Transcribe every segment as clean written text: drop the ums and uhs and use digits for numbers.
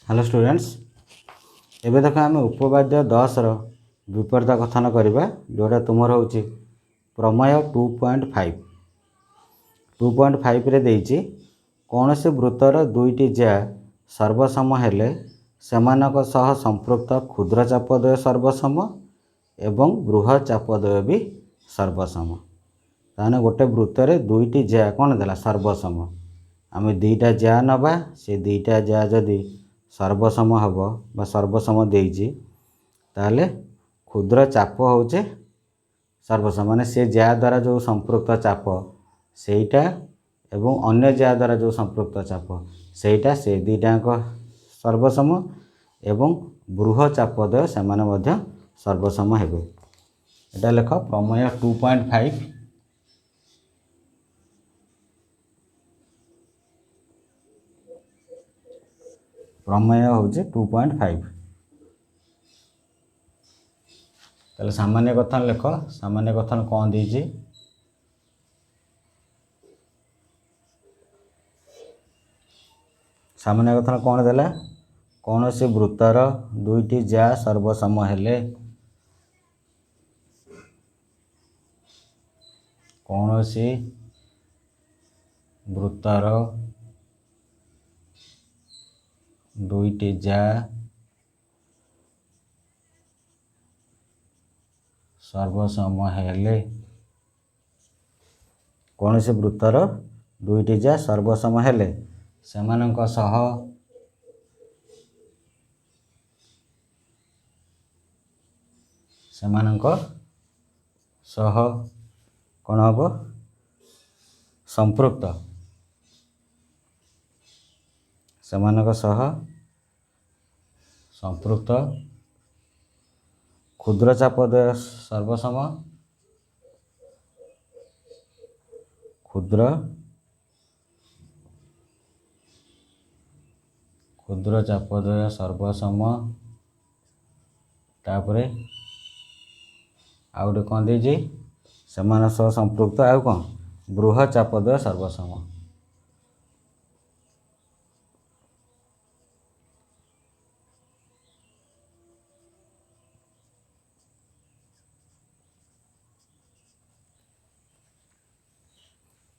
Hello students एबे देख आम उपवाद्य 10 विपरीत कथन करवा जोटा तुम हूँ प्रमेय 2.5 रे कौन सी वृत्तर दुईटी ज्या सर्वसम हेले सेमानक सह संपृक्त क्षुद्र चापद्वय सर्वसम एवं बृहत् चापद्वय भी सर्वसम। ताने गोटे वृत्तर दुईटी ज्या कौन देला सर्वसम। आम दुईटा ज्या नवा से दुईटा ज्या जदि सर्वसम हम बा सर्वसम देइछि ताले क्षुद्र चाप होचे सर्वसम माने से ज्या द्वारा जो संपृक्त चाप सेटा एवं अन्य ज्या द्वारा जो संपृक्त चाप सेटा से दुईटाक सर्वसम एवं बृहत् चापद्वय सेमाने मध्य सर्वसम हेबे। एटा लेख प्रमेय 2.5 प्रमेय हूँ 2.5। ताले सामान्य कथन लेख। सामान्य कथन कौन दीजिए सामान्य कथन कौन देला कौन सी वृत्तर दुईटी ज्या सर्वसम हेले कौन सी वृत्तर दुईटी ज्या सर्वसम हेले कौन सी वृत्तर दुईटी ज्या सर्वसम हेले सेमानक सह कौन हम संपृक्त सेमानक सह संपृक्त क्षुद्र चापद्वय सर्वसम क्षुद्र चापद्वय सर्वसम तापरे आउटे कौन दीजिए सेमान सह संपृक्त आउ कौन बृहत् चापद्वय सर्वसम।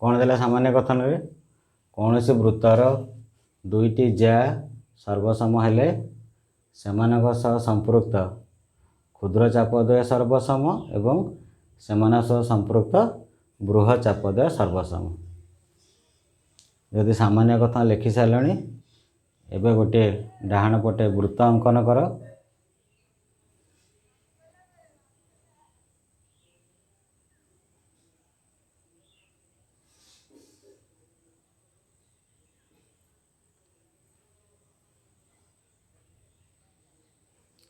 कौन देला सामान्य कथन रे कौन सी वृत्तर दुईटी ज्या सर्वसम हेले सेमानक सह संपृक्त क्षुद्र चापद्वय सर्वसम एवं सेमान सह संपृक्त बृहत् चापद्वय सर्वसम। यदि सामान्य कथन लिखि सारे एबे गोटे डाहाण पटे वृत्त अंकन कर।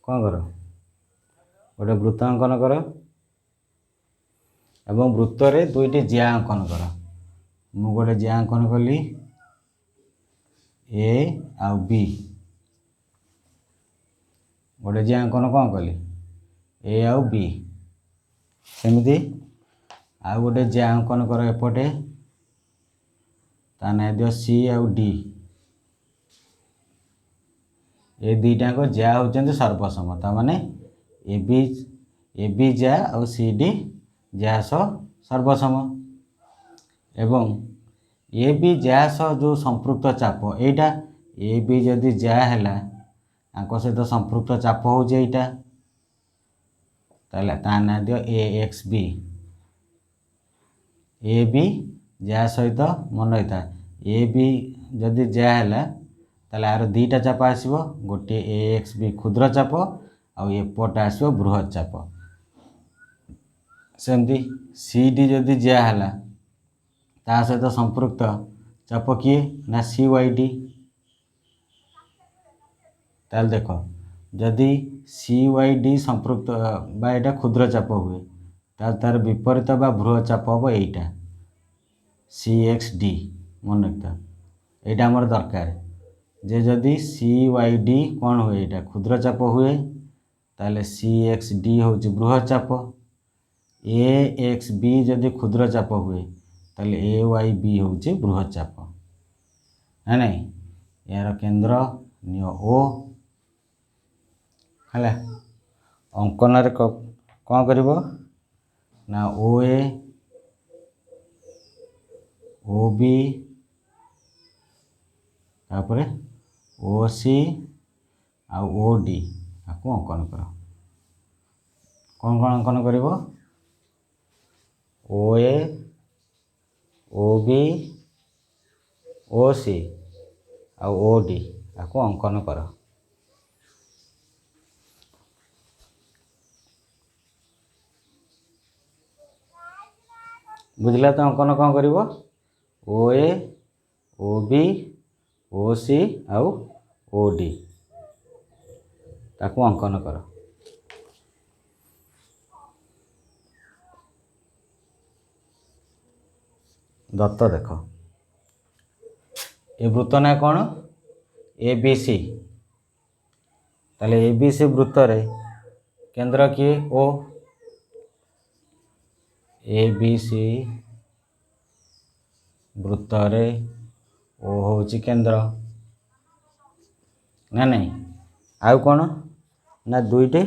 कौन कर गोटे वृत्त अंकन कर एवं वृत्त रे दुईटी ज्या अंकन कर। मु गोटे ज्या अंकन कली ए आउ बी गोटे ज्या अंकन कौन कली ए आउ बी सेमती आउ गोटे ज्या अंकन कर एपटे ता ना दियो सी आउ डी ये दुईटाक ज्या होचंते सर्वसम ता माने ए बी ज्या और सी डी ज्या सह सर्वसम एवं ए बी ज्या सह जो संपृक्त चाप एटा ए बी जदि ज्या हैला आंको सहित संपृक्त चाप होचे एटा ताले ता ना दियो ए एक्स बी ए बी ज्या सहित मन रही ए बी जदि ज्या हैला ताले आर दुईटा चाप आसो गोटे ए एक्स बी क्षुद्र चाप आउ एपटे आसो बृहत् चाप। सेमती सी डी जदि ज्या हैला ता सहित संपृक्त चाप किए ना सी वाई डी। ताल देख जदि सी वाई डी संपृक्त बा एटा क्षुद्र चाप हुए तार विपरीत बा बृहत् चाप हम एटा सी एक्स डी मन रखता एटा हमर दरकार जे जदि सी वाई डी कौन हुए एटा क्षुद्र चाप हुए ताले सी एक्स डी हूँ बृहत् चाप ए एक्स बी जदि क्षुद्र चाप हुए ताले ए वाई बी हूँ बृहत् चाप है नहीं यार केंद्र नियो ओ है अंकन कौन कर ना ओ ए ओ बी तापर ओ सी आउ ओ डी आपको अंकन कर कौन कौन अंकन कर ओ ए ओ बी ओ सी आउ ओ डी आपको अंकन कर बुझला तो अंकन कौन कर ओ ए ओ बी ओ सी आउ ओ डी ताको अंकन कर दत्त देख ए वृत्त ना कौन ए बी सी ताले ए बी सी वृत्त रे केंद्र किए ओ ए बी सी वृत्त रे ओ होची केंद्र ना नहीं आउ कौन ना दुईटे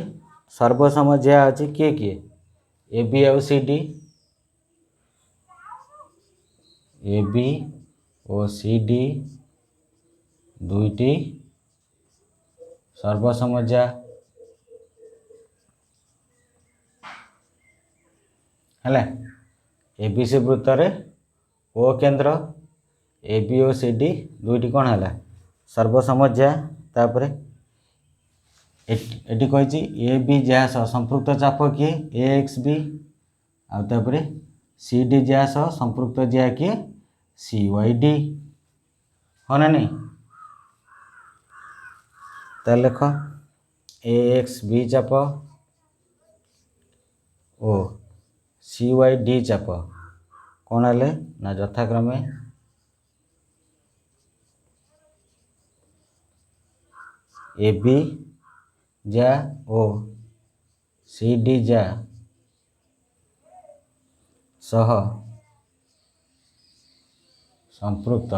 सर्वसम ज्या अच्छी किए किए ए बी आउ सी डी ए बी ओ सी डी दुईटी सर्वसम ज्या है ए बी सी वृत्त रे ओ केंद्र ए बी ओ सी डी दुईटी कौन है सर्वसम ज्या तापर एटी कही ए बी ज्या सह संपृक्त चाप किए ए एक्स बी आउे सी डी ज्या सह संपृक्त ज्या किए सी वाई डी हाँ ना नहीं तो लिख ए एक्स बी चाप ओ सी वाई डी चाप कौन है ना यथाक्रमे ए बी जा ओ सी डी जा सह संपृक्त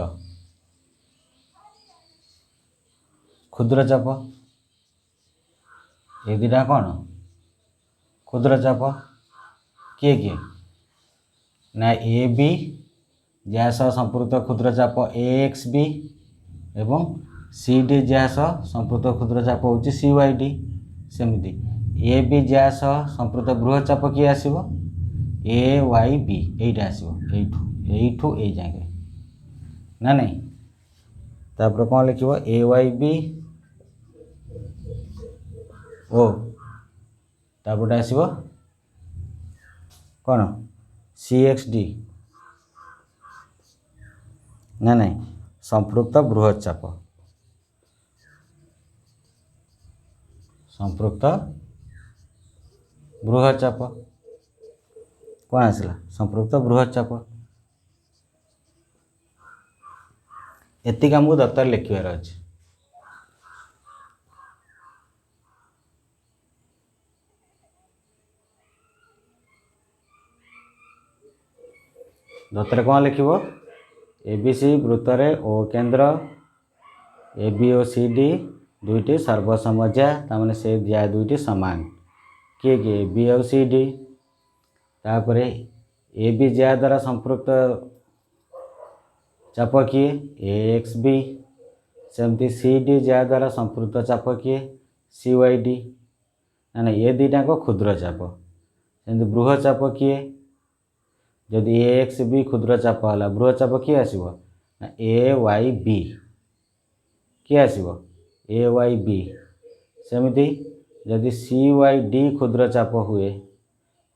क्षुद्र चाप ये दुटा कौन क्षुद्र चाप किए किए ना ए बी जहाँ सह संपृक्त क्षुद्र चाप ए एक्स बी एवं सी डी जहाँ सह संपृक्त क्षुद्र चाप होची सी वाई डी सेमती ए बी जहाँ सह संपृक्त बृहत चाप किए आसो ए वाई बी यहीटा आसो यू ये जाए ना नहीं तापर कौन लिख ए वाई बी ओ तापर आसो कौन सी एक्स डी ना नहीं संपृक्त बृहत चाप संपृक्त बृहत चाप कौन आसला संपृक्त बृहत चाप एतिक आमको दत्तर लिखार अच्छे दत्तर कौन लिख ए बी सी वृत्त रे ओ केंद्र ए बी ओ सी डी दुईटी सर्वसम ज्या तामाने से ज्या दुईटी समान किए किए बी और सी डी तापर ए बी ज्या द्वारा संपृक्त चाप किए ए एक्स बी सेमती सी डी ज्या द्वारा संपृक्त चाप किए सी वाई डी ना ना ये दुईटा क्षुद्र चाप सेमती बृहत चाप किए जदि ए एक्स बी क्षुद्र चाप है बृहत चाप किए आसो ना ए वाई बी किए आसो ए वाई बी सेमती जदि सी वाई डी क्षुद्र चाप हुए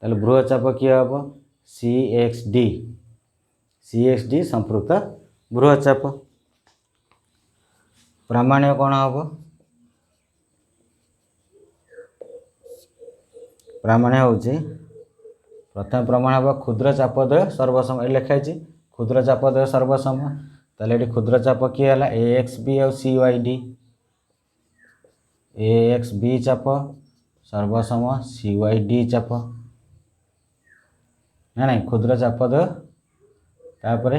ताले बृहत चाप किए हम सी एक्स डी संपृक्त बृहत चाप प्रामाण्य कौन हम प्रामाण्य हूँ प्रथम प्रमाण हम क्षुद्र चापद्वय सर्वसम ये लिखाई क्षुद्र चापद्वय सर्वसम ताले ये क्षुद्र चाप किए है ए एक्स बी और C Y D A X B चाप सर्वसम सी वाई डी चाप ना नहीं क्षुद्र चापद्वय तापर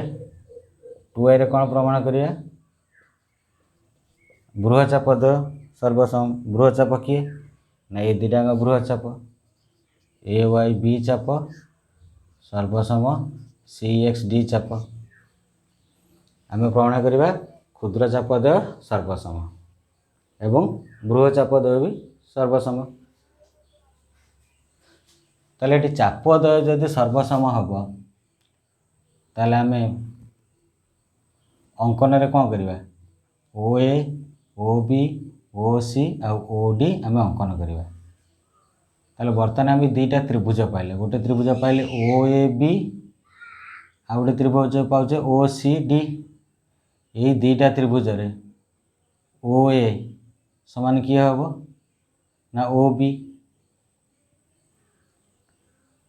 2i रे कौन प्रमाण करिया बृहचापद्वय सर्वसम बृहचाप किए ना ये दुटाक बृहचाप ए वाई बी चाप सर्वसम सी एक्स डी चाप आम प्रमाण करवा क्षुद्र चापद्वय सर्वसम एवं बृहचापद्वय भी सर्वसम ताले ये चापद्वय जदि सर्वसम हम ताले आम अंकन रे कौन करवा ओ ए ओ बी ओ सी ओ डी आम अंकन करवा ताले बर्तमान आम दुईटा त्रिभुज पाइले गोटे त्रिभुज पाइले ओ ए बी आ गोटे त्रिभुज पाचे ओ सी डी यही दुईटा त्रिभुज रे ओ ए समान किए हम ना ओ बी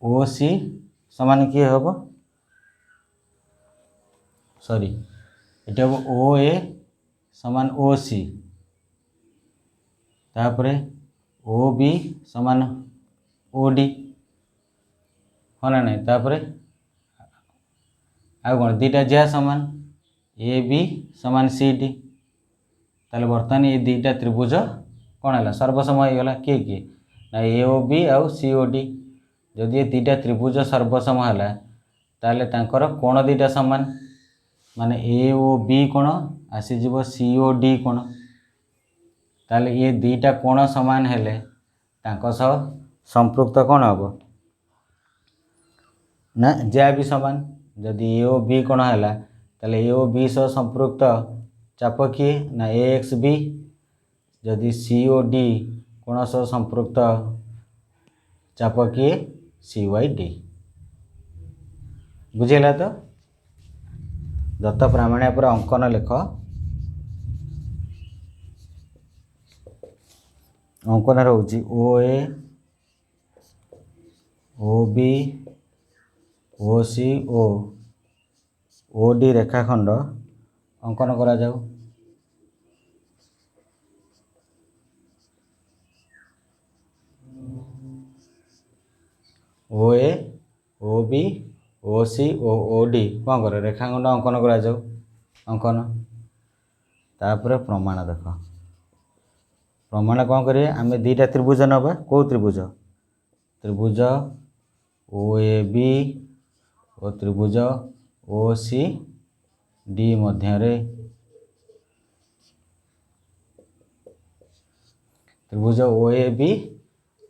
ओ सी समान किए हम सॉरी ये हम ओ ए समान ओ सी तापरे ओ बी समान ओ डी हाँ ना नहीं तापरे आ कौन दुईटा जै समान ए बी समान सी डी ताले बर्तमान ये दुईटा त्रिभुज कौन है सर्वसम हो गला किए किए ना ए ओ बी आउ सी ओ डी जदि ये दुईटा त्रिभुज सर्वसम है ताले तांकर कोण दुईटा समान माने ए ओ बी कोण आसीज सी ओ डी कोण ताले ये दुईटा कोण समान हेले तांको सह संपृक्त कौन हम ना ज्या भी समान जदि ए ओ बी कोण है ताले ए ओ बी सह संपृक्त चाप किए ना ए एक्स बी जदि सी ओ डी कोण सह संपृक्त चाप किए सी वाई डी बुझेगा तो दत्त प्रामाण्य पर अंकन लेख अंकन रोची ओ ए ओ बी ओ सी ओ डी रेखाखंड अंकन करा जाऊ ओ ए ओ बी ओ सी ओ डी कौन कर रेखाखंड अंकन करा जाऊ अंकन तापर प्रमाण देख प्रमाण कौन करिए आम दुईटा त्रिभुज नवा कौ त्रिभुज त्रिभुज ओ ए बी और त्रिभुज ओ सी डी मध्य त्रिभुज ओ ए बी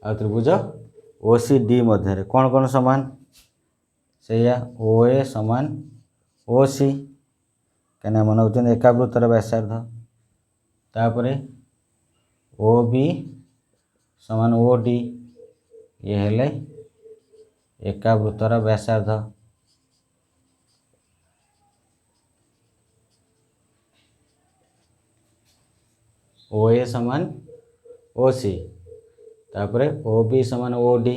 आ त्रिभुज ओ सी डी मध्य कौन कौन समान से ओ ए समान ओ सी क्या मन हो एकावृत्तर व्यासार्ध तापर ओ बी समान ओ डी ये हेले एकावृत्तर व्यासार्ध ओ ए समान ओ सी तापर ओ बी समान ओ डी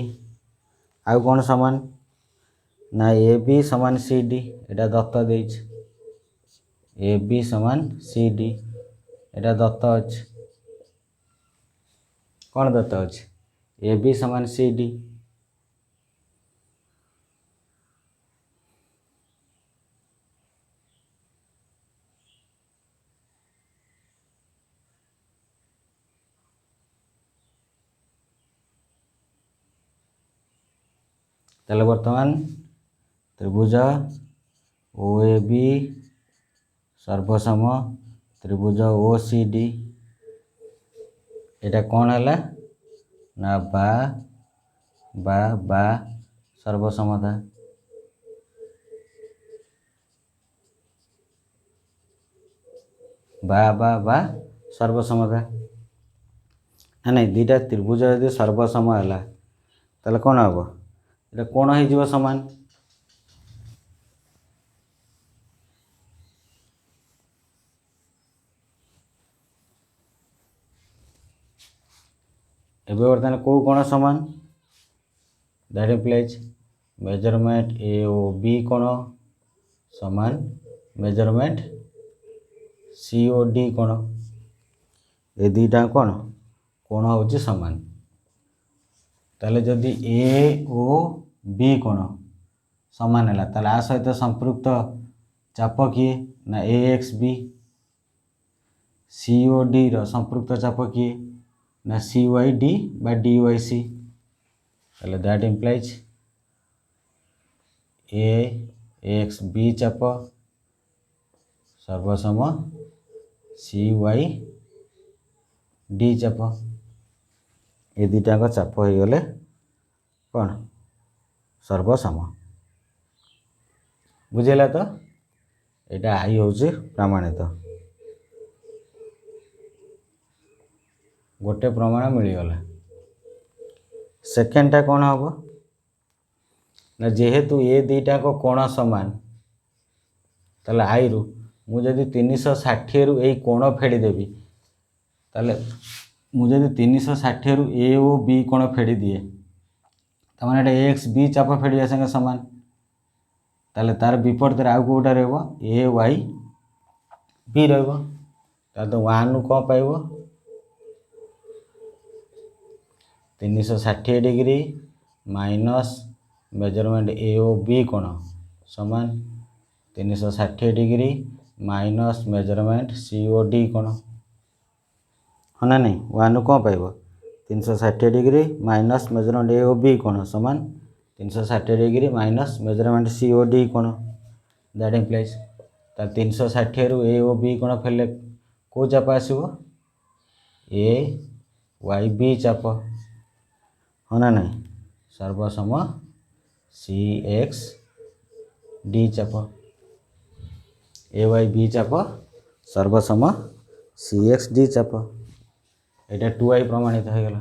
आउ कौन समान ना ए बी समान C D Etah Dutt देछ A B समान सी डी एटा दत्त अछि कौन दत्त अछि ए बी समान सी डी ताले वर्तमान त्रिभुज ओ ए बी सर्वसम त्रिभुज ओ सी डी एटा कौन है ना बा बा बा सर्वसमता बा बा बा सर्वसमता ना नहीं दुईटा त्रिभुज यदि सर्वसम है ताले कौन हम ये कौन हो समान एबे बर्तमान कौ कोण समान that implies measurement A O B कोण समान मेजरमेंट सी ओ डी कोण ए दुईटा कोण कोण होची समान ताले जदि ए ओ बी कोण समान है ताले आ सहित संपृक्त चाप किए ना ए एक्स बी COD ର संपृक्त चाप किए ना CYD बा DYC ताले दैट इम्प्लाइज AXB चाप सर्वसम CYD चाप ये दुटाक चाप हो गले कौन सर्वसम बुझेगा तो यहाँ आई हूँ प्रमाणित गोटे प्रमाण मिलगला सेकेंडटा कौन हम ना जेहेतु ये दुटाक कोण सामान ताले आई रु मुझे 360 रु यही कोण फेड़देवी ताले मुझे 360 रु ए ओ बी कोण फेड़ी दिए तमाने एक्स बी चाप फेड़ा संगे सामान ताले तार विपरीत आउ कौटा रहा ए वाई बी तो 1 कौन पाइब 360 degree minus measurement A O B कोण समान 360 डिग्री माइनस मेजरमेंट COD कोण हाँ ना नहीं 1 कौन पाइब 360 degree minus measurement A O B कोण समान 360 डिग्री माइनस मेजरमेंट COD कोण दैट इम्प्लाइज 360 रु ए ओ बी कोण फेले को चाप आसो ए वाई बी चाप हाँ ना नहीं सर्वसम CXD चाप ए वाई बी चाप सर्वसम CXD चाप यहाँ 2i प्रमाणित हो गला।